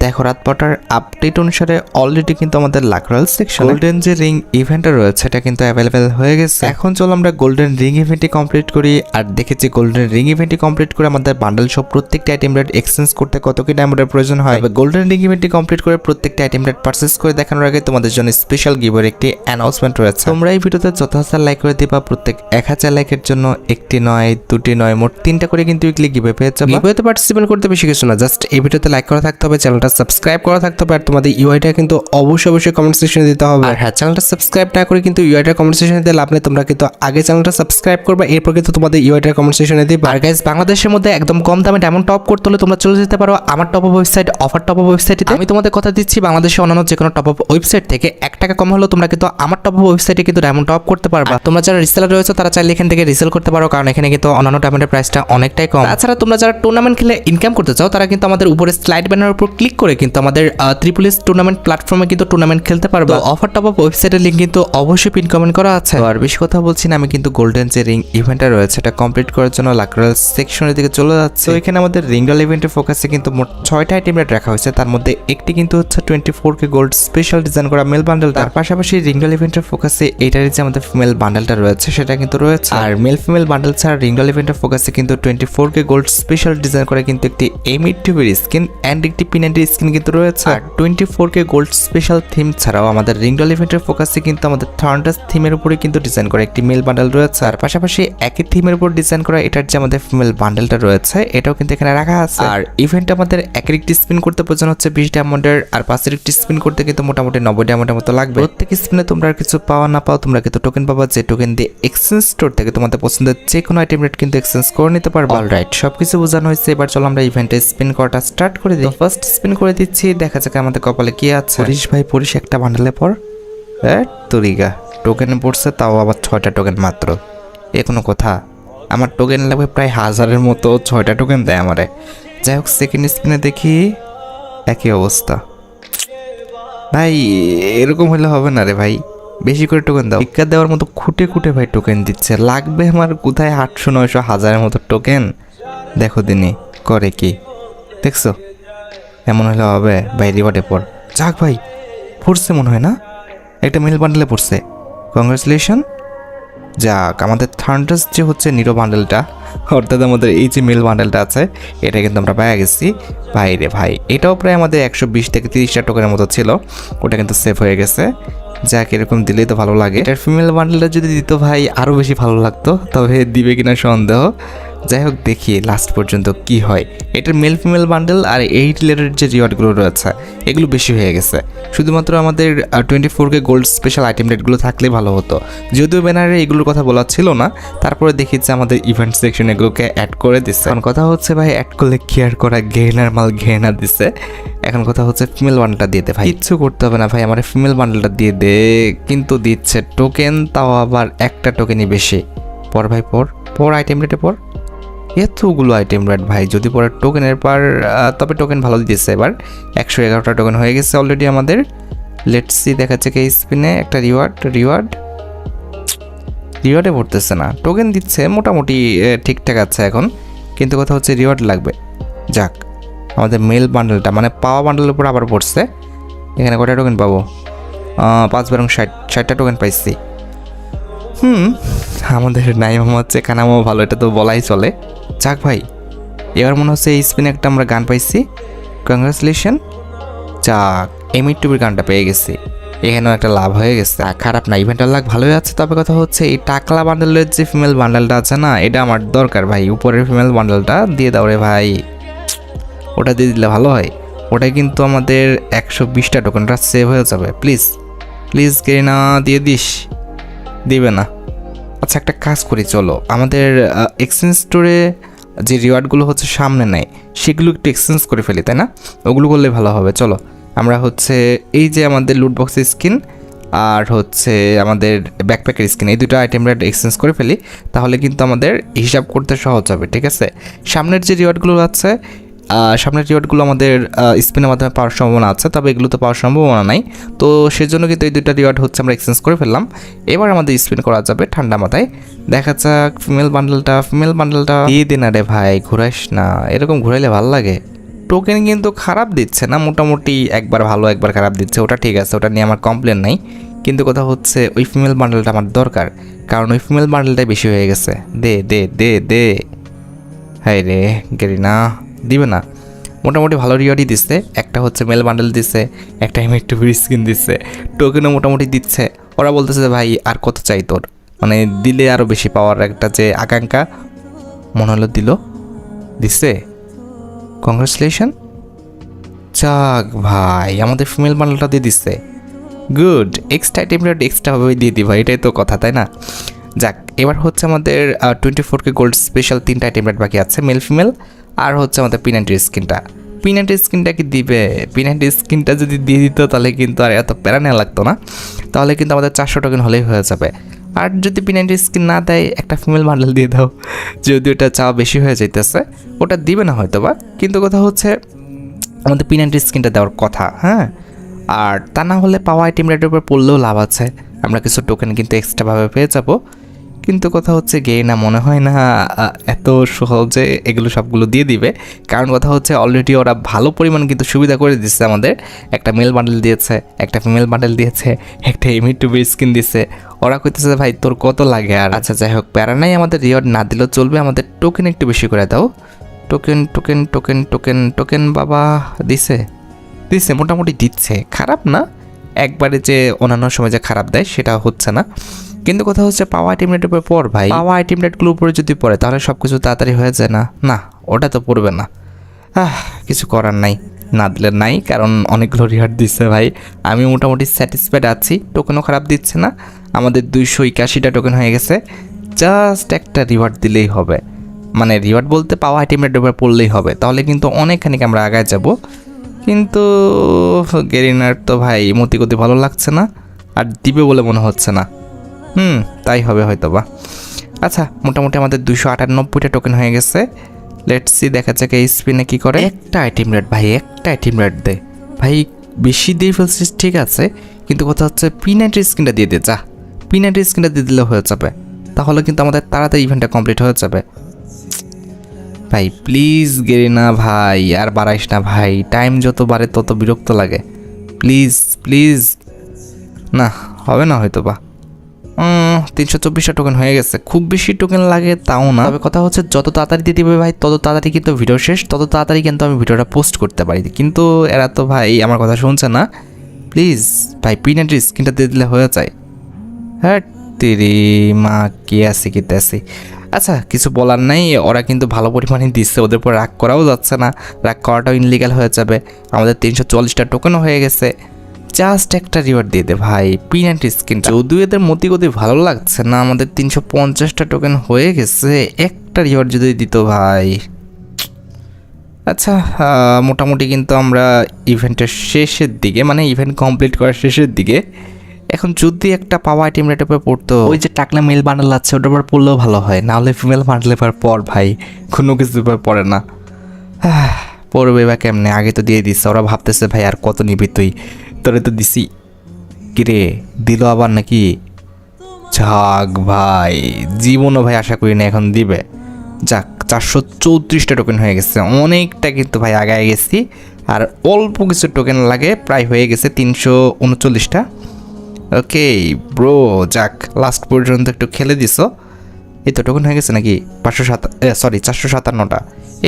দেখো রাত 12টার আপডেট অনুসারে অলরেডি কিন্তু আমাদের লাক রয়্যাল সেকশন গোল্ডেন যে রিং ইভেন্টটা রয়েছে এটা কিন্তু অ্যাভেলেবেল হয়ে গেছে। এখন চলো আমরা গোল্ডেন রিং ইভেন্টটি কমপ্লিট করি। আর দেখেছি গোল্ডেন রিং ইভেন্টটি কমপ্লিট করে আমাদের বান্ডেল সব প্রত্যেকটা আইটেম রেট এক্সচেঞ্জ করতে কত কি ডায়মন্ডের প্রয়োজন হয়। গোল্ডেন রিং ইভেন্টটি কমপ্লিট করে প্রত্যেকটা আইটেম রেট পারচেজ করে দেখানোর আগে তোমাদের জন্য স্পেশাল গিভের একটি অ্যানাউন্সমেন্ট রয়েছে। তোমরা এই ভিডিওতে যত হাজার লাইক করে দিবা প্রত্যেক 1000 লাইকের জন্য একটি নয় দুটি নয় মোট 3টা করে কিন্তু উইকলি গিভে পেয়ে যাবে। গিভেতে পার্টিসিপেট করতে বেশি কিছু না, জাস্ট এই ভিডিওতে লাইক করা থাকতে হবে, চ্যানেলটা সাবস্ক্রাইব করা থাকতে হবে, আর তোমাদের ইউআইটা কিন্তু অবশ্যই কমেন্ট সেকশনে দিতে হবে। আর হ্যাঁ, চ্যানেলটা সাবস্ক্রাইব না করে কিন্তু ইউআইটার কমেন্ট সেকশনে দিতে লাভ নেই। তোমরা কিন্তু আগে চ্যানেলটা সাবস্ক্রাইব করবে, এরপর কিন্তু তোমাদের ইউআইটার কমেন্ট সেকশনে দিবে। আর গাইস, বাংলাদেশের মধ্যে একদম কম দামে ডায়মন্ড টপ করতে হলে তোমরা চলে যেতে পারো আমার top up website offer top up ওয়েবসাইটে। আমি তোমাদের কথা দিচ্ছি, বাংলাদেশের অন্যান্য যে কোনো টপ আপ ওয়েবসাইট থেকে 1 টাকা কম হলেও তোমরা কিন্তু আমার টপ আপ ওয়েবসাইটে কিন্তু ডায়মন্ড টপ করতে পারবা। তোমরা যারা রিসেলার রয়েছে তারা চাইলে এখান থেকে রিসেল করতে পারো, কারণ এখানে কিন্তু অন্যান্য ডায়মন্ডের প্রাইসটা অনেকটাই কম। তাছাড়া তোমরা যারা টুর্নামেন্ট খেলে ইনকাম করতে চাও তারা কিন্তু আমাদের উপরে স্লাইড ব্যানারের উপর ক্লিক করে কিন্তু আমাদের ট্রিপল এস টুর্নামেন্ট প্ল্যাটফর্মে কিন্তু টুর্নামেন্ট খেলতে পারবে। অফার টপ আপ ওয়েবসাইটের লিংক কিন্তু অবশ্যই পিন কমেন্ট করা আছে। আর বেশি কথা বলছি না, আমি কিন্তু গোল্ডেন যে রিং ইভেন্টটা রয়েছে এটা কমপ্লিট করার জন্য লাক রয়্যাল সেকশনের দিকে চলে যাচ্ছে। তো এখানে আমাদের রিং রয়্যাল ইভেন্টের ফোকাসে কিন্তু মোট 6টা আইটেম রেট রাখা হয়েছে, তার মধ্যে একটি কিন্তু হচ্ছে 24K গোল্ড স্পেশাল ডিজাইন করা মেল বান্ডেল। তার পাশাপাশি রিং রয়্যাল ইভেন্টের ফোকাসে এটারই যে আমাদের ফিমেল বান্ডেলটা রয়েছে সেটা কিন্তু রয়েছে। আর মেল ফিমেল বান্ডেল ছাড়া রিং রয়্যাল ইভেন্টের ফোকাসে কিন্তু 24K গোল্ড স্পেশাল ডিজাইন করে কিন্তু একটি M82 স্কিন এন্ড একটি P90 স্কিন কিন্তু রয়েছে। আর 24K গোল্ড স্পেশাল থিম ছাড়াও আমাদের রিং রয়্যাল ইভেন্টের ফোকাসে কিন্তু আমাদের থান্ডার্স থিমের উপরে কিন্তু ডিজাইন করা একটি মেল বান্ডেল রয়েছে। আর পাশাপাশি একই থিমের উপর ডিজাইন করা এটার যে আমাদের ফিমেল বান্ডেলটা রয়েছে এটাও কিন্তু এখানে রাখা আছে। আর ইভেন্টে আমাদের একের একটি স্পিন করতে প্রয়োজন হচ্ছে 20 ডায়মন্ডের, আর 5-এর একটি স্পিন করতে কিন্তু মোটামুটি 90 ডায়মন্ডের মতো লাগবে। প্রত্যেক স্পিনে তোমরা কিছু পাওয়া না পাও তোমরা কিন্তু টোকেন পাবা, যে টোকেন দিয়ে এক্সচেঞ্জ স্টোর থেকে তোমাদের পছন্দের যে কোনো আইটেম রেট কিন্তু এক্সচেঞ্জ করে নিতে পারবে। অলরাইট, সবকিছু বোঝানো হয়েছে, এবার চলো আমরা ইভেন্টে স্পিন করাটা স্টার্ট করে দিই। ফার্স্ট স্পিন করে দিচ্ছি, দেখা যাক আমাদের কপালে কি আছে। পরিশ ভাই পরিশ, একটা বান্ডেলে পর তরিগা টোকেন পড়ছে, তাও আবার 6টা টোকেন মাত্র। এ কোনো কথা? আমার টোকেন লাগবে প্রায় 1000-এর মতো, 6টা টোকেন দেয় আমারে। যাই হোক, সেকেন্ড স্পিনে দেখি একই অবস্থা। ভাই এরকম হলে হবে না রে ভাই, বেশি করে টোকেন দাও। ভিক্ষা দেওয়ার মতো খুঁটে খুঁটে ভাই টোকেন দিচ্ছে, লাগবে আমার কোথায় 800-900-1000-এর মতো টোকেন। দেখো দিনই করে কি, দেখছো? এমন হলে হবে ভাই, রিওয়ার্ডে পড়। যাক ভাই, পড়ছে মনে হয় না, একটা মেল বান্ডেলে পড়ছে, কংগ্রেচুলেশন। যাক, আমাদের থান্ডার্স যে হচ্ছে নিরো বান্ডেলটা, অর্থাৎ আমাদের এই যে মেল বান্ডেলটা আছে এটা কিন্তু আমরা পেয়ে গেছি। ভাই রে ভাই, এটাও প্রায় আমাদের 120 থেকে 30টা টোকেনের মতো ছিল, ওটা কিন্তু সেভ হয়ে গেছে। যাক, এরকম দিলেই তো ভালো লাগে। এটার ফিমেল বান্ডেলটা যদি দিত ভাই আরও বেশি ভালো লাগতো, তবে দিবে কিনা সন্দেহ। যাই হোক, দেখি লাস্ট পর্যন্ত কি হয়। এটার মেল ফিমেল বান্ডেল আর এই রিলেটেড যে রিওয়ার্ডগুলো রয়েছে এগুলো বেশি হয়ে গেছে। শুধুমাত্র আমাদের 24K গোল্ড স্পেশাল আইটেম রেটগুলো থাকলে ভালো হতো, যদিও ব্যানারে এগুলোর কথা বলা ছিল না। তারপরে দেখি যে আমাদের ইভেন্ট সেকশন এগুলোকে অ্যাড করে দিচ্ছে। এখন কথা হচ্ছে ভাই, অ্যাড করলে কেয়ার করা গেনার মাল ঘেনা দিচ্ছে। এখন কথা হচ্ছে ফিমেল বান্ডেলটা দিয়ে দে ভাই, কিচ্ছু করতে হবে না ভাই, আমার ফিমেল বান্ডেলটা দিয়ে দে। কিন্তু দিচ্ছে টোকেন, তাও আবার একটা টোকেনই বেশি। পর ভাই পর আইটেম রেটে পর, এতগুলো আইটেম রেট ভাই, যদি পরে টোকেনের পার, তবে টোকেন ভালো দিচ্ছে। এবার 111টা টোকেন হয়ে গেছে অলরেডি আমাদের। লেটস সি, দেখাচ্ছে কি স্পিনে একটা রিওয়ার্ডে পড়তেছে না, টোকেন দিচ্ছে মোটামুটি ঠিকঠাক আছে এখন, কিন্তু কথা হচ্ছে রিওয়ার্ড লাগবে। যাক, আমাদের মেল বান্ডেলটা মানে পাওয়া বান্ডেলের উপর আবার পড়ছে। এখানে কটা টোকেন পাবো? 5-60টা টোকেন পাইছি। আমাদের নাইম হচ্ছে কানামো ভালো, এটা তো বলাই চলে। যাক ভাই, এবার মনে হচ্ছে এই স্পিনে একটা আমরা গান পাইছি, কংগ্রেচুলেশন। যাক, M82 গানটা পেয়ে গেছি, এখানেও একটা লাভ হয়ে গেছে। খারাপ না, ইভেন্টার লাগ ভালোই আছে। তবে কথা হচ্ছে এই টাকলা বান্ডেলের যে ফিমেল বান্ডেলটা আছে না, এটা আমার দরকার ভাই। উপরের ফিমেল বান্ডেলটা দিয়ে দাও রে ভাই, ওটা দিয়ে দিলে ভালো হয়। ওটাই কিন্তু আমাদের 120টা টোকেনটা সেভ হয়ে যাবে। প্লিজ গেরিনা দিয়ে দিস, দিবে না। আচ্ছা, একটা কাজ করি, চলো আমাদের এক্সচেঞ্জ স্টোরে যে রিওয়ার্ডগুলো হচ্ছে সামনে নেয় সেগুলো একটু এক্সচেঞ্জ করে ফেলি, তাই না? ওগুলো করলে ভালো হবে। চলো আমরা হচ্ছে এই যে আমাদের লুটবক্সের স্কিন আর হচ্ছে আমাদের ব্যাকপ্যাকের স্কিন, এই দুটো আইটেম রেট এক্সচেঞ্জ করে ফেলি, তাহলে কিন্তু আমাদের হিসাব করতে সহজ হবে। ঠিক আছে, সামনের যে রিওয়ার্ডগুলো আছে, সামনের রিওয়ার্ডগুলো আমাদের স্পিনের মাধ্যমে পাওয়ার সম্ভাবনা আছে, তবে এগুলো তো পাওয়ার সম্ভাবনা নাই। তো সেজন্য কিন্তু এই দুইটা রিওয়ার্ড হচ্ছে আমরা এক্সচেঞ্জ করে ফেললাম। এবার আমাদের স্পিন করা যাবে ঠান্ডা মাথায়। দেখা যাক ফিমেল বান্ডেলটা দিয়ে দে না রে ভাই, ঘুরাইস না, এরকম ঘুরাইলে ভালো লাগে। টোকেন কিন্তু খারাপ দিচ্ছে না, মোটামুটি একবার ভালো একবার খারাপ দিচ্ছে, ওটা ঠিক আছে, ওটা নিয়ে আমার কমপ্লেন নাই। কিন্তু কথা হচ্ছে ওই ফিমেল বান্ডেলটা আমার দরকার, কারণ ওই ফিমেল বান্ডেলটাই বেশি হয়ে গেছে। দে দে দে দে। হাই রে গেরিনা, দিবে না। মোটামুটি ভালো রিওয়ার্ডই দিচ্ছে, একটা হচ্ছে মেল বান্ডেল দিচ্ছে, একটা একটু স্কিন দিচ্ছে, টোকেনও মোটামুটি দিচ্ছে। ওরা বলতেছে ভাই আর কত চাই তোর, মানে দিলে আরও বেশি পাওয়ার একটা যে আকাঙ্ক্ষা, মনে হলো দিচ্ছে। কংগ্রেচুলেশন। যাক ভাই, আমাদের ফিমেল বান্ডেলটা দিয়ে দিচ্ছে, গুড। এক্সট্রা আইটেম রেট এক্সট্রাভাবে দিয়ে দিই ভাই, এটাই তো কথা, তাই না? যাক, এবার হচ্ছে আমাদের 24K গোল্ড স্পেশাল 3টা আইটেম রেট বাকি আছে, মেল ফিমেল, আর হচ্ছে আমাদের পিনান্টি স্কিনটা। পিনান্টি স্কিনটা কি দিবে? পিনান্টি স্কিনটা যদি দিয়ে দিত তাহলে কিন্তু আর এত প্যারা নেওয়া লাগতো না, তাহলে কিন্তু আমাদের 400 টোকেন হলেই হয়ে যাবে। আর যদি পিনান্টি স্কিন না দেয়, একটা ফিমেল বান্ডেল দিয়ে দাও, যদি ওটা চাওয়া বেশি হয়ে যাইতেছে। ওটা দিবে না হয়তো বা, কিন্তু কথা হচ্ছে আমাদের পিনান্টি স্কিনটা দেওয়ার কথা, হ্যাঁ। আর তা না হলে পাওয়া আইটেম রেটের উপর পড়লেও লাভ আছে, আমরা কিছু টোকেন কিন্তু এক্সট্রাভাবে পেয়ে যাবো। কিন্তু কথা হচ্ছে না, মনে হয় না এত সহজে এগুলো সবগুলো দিয়ে দিবে। কারণ কথা হচ্ছে অলরেডি ওরা ভালো পরিমাণ কিন্তু সুবিধা করে দিচ্ছে আমাদের। একটা মেল বান্ডেল দিয়েছে, একটা ফিমেল বান্ডেল দিয়েছে, একটা এমই2বি স্কিন দিচ্ছে। ওরা কইতেছে ভাই তোর কত লাগে আর। আচ্ছা যাই হোক, প্যারা নাই, আমাদের রিওয়ার্ড না দিলেও চলবে, আমাদের টোকেন একটু বেশি করে দাও। Token token token token token বাবা দিছে, মোটামুটি দিচ্ছে, খারাপ না। একবারে যে অন্যান্য সময় যে খারাপ দেয় সেটা হচ্ছে না। কিন্তু কথা হচ্ছে পাওয়া আইটেম রেটের উপরে পড় ভাই, পাওয়া আইটেম রেটগুলোর উপরে যদি পড়ে তাহলে সব কিছু তাড়াতাড়ি হয়ে যায় না। না, ওটা তো পড়বে না। কিছু করার নাই, না দিলে নাই, কারণ অনেকগুলো রিওয়ার্ড দিচ্ছে ভাই। আমি মোটামুটি স্যাটিসফাইড আছি, টোকেনও খারাপ দিচ্ছে না। আমাদের 281টা টোকেন হয়ে গেছে, জাস্ট একটা রিওয়ার্ড দিলেই হবে। মানে রিওয়ার্ড বলতে পাওয়া আইটেম রেটের উপরে পড়লেই হবে, তাহলে কিন্তু অনেকখানি আমরা আগায় যাব। কিন্তু গেরিনার তো ভাই মতিগতি ভালো লাগছে না, আর দিবে বলে মনে হচ্ছে না। তাই হবে হয়তো বা। আচ্ছা, মোটামুটি আমাদের 298টা টোকেন হয়ে গেছে। লেটস সি, দেখা যাক এই স্পিনে কী করে। একটা আইটেম রেট ভাই, একটা আইটেম রেট দে ভাই, বেশি দিয়ে ফেলছিস ঠিক আছে, কিন্তু কথা হচ্ছে পিনান্টি স্কিনটা দিয়ে দে। যা, পিনান্টি স্কিনটা দিয়ে দিলে হয়ে যাবে, তাহলে কিন্তু আমাদের তাড়াতাড়ি ইভেন্টটা কমপ্লিট হয়ে যাবে। ভাই প্লিজ গেরিনা ভাই, আর বাড়াইস না ভাই, টাইম যত বাড়ে তত বিরক্ত লাগে, প্লিজ প্লিজ। না, হবে না হয়তো বা। 324টা টোকেন হয়ে গেছে, খুব বেশি টোকেন লাগে তাও না, তবে কথা হচ্ছে যত তাড়াতাড়ি দিয়ে দিবে ভাই তত তাড়াতাড়ি কিন্তু ভিডিও শেষ, তত তাড়াতাড়ি কিন্তু আমি ভিডিওটা পোস্ট করতে পারি। কিন্তু এরা তো ভাই আমার কথা শুনছে না। প্লিজ ভাই, পিনান্টি স্কিনটা দিয়ে দিলে হয়ে যায়। হ্যাঁ তেরি মা, কে আসি কিতে আসি। আচ্ছা, কিছু বলার নাই, ওরা কিন্তু ভালো পরিমাণে দিচ্ছে, ওদের উপর রাগ করাও যাচ্ছে না, রাগ করাটাও ইনলিগাল হয়ে যাবে। আমাদের 344টা টোকেনও হয়ে গেছে, জাস্ট একটা রিওয়ার্ড দিয়ে দে ভাই, পিনান্টি স্কিন। যদিও এদের মতিগতি ভালো লাগছে না, আমাদের 350টা টোকেন হয়ে গেছে, একটা রিওয়ার্ড যদি দিত ভাই। আচ্ছা, মোটামুটি কিন্তু আমরা ইভেন্টের শেষের দিকে, মানে ইভেন্ট কমপ্লিট করার শেষের দিকে। এখন যদি একটা পাওয়া আইটেম রেটের উপর পড়তো, ওই যে টাকলা মেল বান্ডেল আছে ওটার উপর পড়লেও ভালো হয়, নাহলে ফিমেল বান্ডেলের পর ভাই কোনো কিছুর উপর পড়ে না। পড়বে বা কেমনে, আগে তো দিয়ে দিচ্ছে, ওরা ভাবতেছে ভাই আর কত নিবি তুই, তোরে তো দিছি। কিরে দিল আবার নাকি? যাক ভাই, জীবনও ভাই আশা করি না এখন দিবে। যাক, 434টা টোকেন হয়ে গেছে, অনেকটা কিন্তু ভাই আগায় গেছি। আর অল্প কিছু টোকেন লাগে, প্রায় হয়ে গেছে 339টা। ওকে ব্রো, যাক লাস্ট পর্যন্ত একটু খেলে দিছো। এই তো টোকেন হয়ে গেছে নাকি 457টা,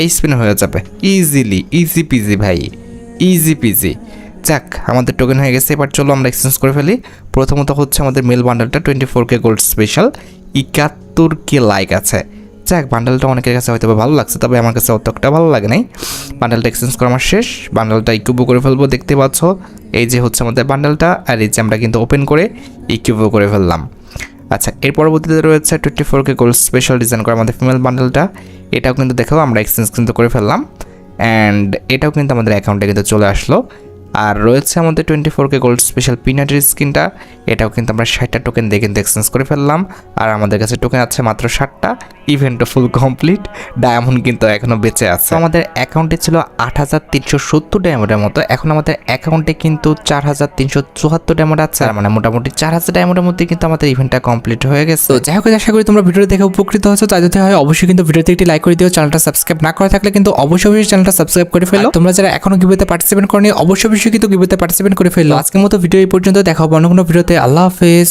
এই স্পিনে হয়ে যাবে ইজিলি, ইজি পিজি ভাই, ইজি পিজি। যাক, আমাদের টোকেন হয়ে গেছে, এবার চলো আমরা এক্সচেঞ্জ করে ফেলি। প্রথমত হচ্ছে আমাদের মেল বান্ডেলটা 24K gold special, 71K like আছে। যাক, বান্ডেলটা অনেকের কাছে হয়তো ভালো লাগছে, তবে আমার কাছে অতটা ভালো লাগে নাই। বান্ডেলটা এক্সচেঞ্জ করা আমার শেষ, বান্ডেলটা ইকুবো করে ফেলবো, দেখতে পাচ্ছ এই যে হচ্ছে আমাদের বান্ডেলটা, আর এই যে আমরা কিন্তু ওপেন করে ইকুবো করে ফেললাম। আচ্ছা, এর পরবর্তীতে রয়েছে 24K গোল্ড স্পেশাল ডিজাইন করা আমাদের ফিমেল বান্ডেলটা, এটাও কিন্তু দেখো আমরা এক্সচেঞ্জ কিন্তু করে ফেললাম, অ্যান্ড এটাও কিন্তু আমাদের অ্যাকাউন্টে কিন্তু চলে আসলো। আর রয়েছে আমাদের 24K গোল্ড স্পেশাল পিনাটের স্কিনটা, এটাও কিন্তু আমরা 60টা টোকেন দিয়ে কিন্তু এক্সচেঞ্জ করে ফেললাম। আর আমাদের কাছে টোকেন আছে মাত্র 60টা, ইভেন্টও ফুল কমপ্লিট, ডায়মন্ড কিন্তু এখনও বেঁচে আছে। আমাদের অ্যাকাউন্টে ছিল 8370 ডায়মন্ডের মতো, এখন আমাদের অ্যাকাউন্টে কিন্তু 4374 ডায়মন্ড আছে, আর মানে মোটামুটি 4000 ডায়মন্ডের মধ্যে কিন্তু আমাদের ইভেন্টটা কমপ্লিট হয়ে গেছে। তো যাই হোক, আশা করি তোমরা ভিডিওটা দেখে উপকৃত হয়েছো। তাই যদি হয় অবশ্যই কিন্তু ভিডিওতে একটি লাইক করে দিও, চ্যানেলটা সাবস্ক্রাইব না করে থাকলে কিন্তু অবশ্যই চ্যানেলটা সাবস্ক্রাইব করে ফেলো। তোমরা যারা এখনো গিভওয়েতে পার্টিসিপেট করনি অবশ্যই কিন্তু গিভওয়েতে পার্টিসিপেট করে ফেলো। আজকের মতো ভিডিও এই পর্যন্ত, দেখা হবে অন্য কোনো ভিডিওতে। আল্লাহ হাফেজ।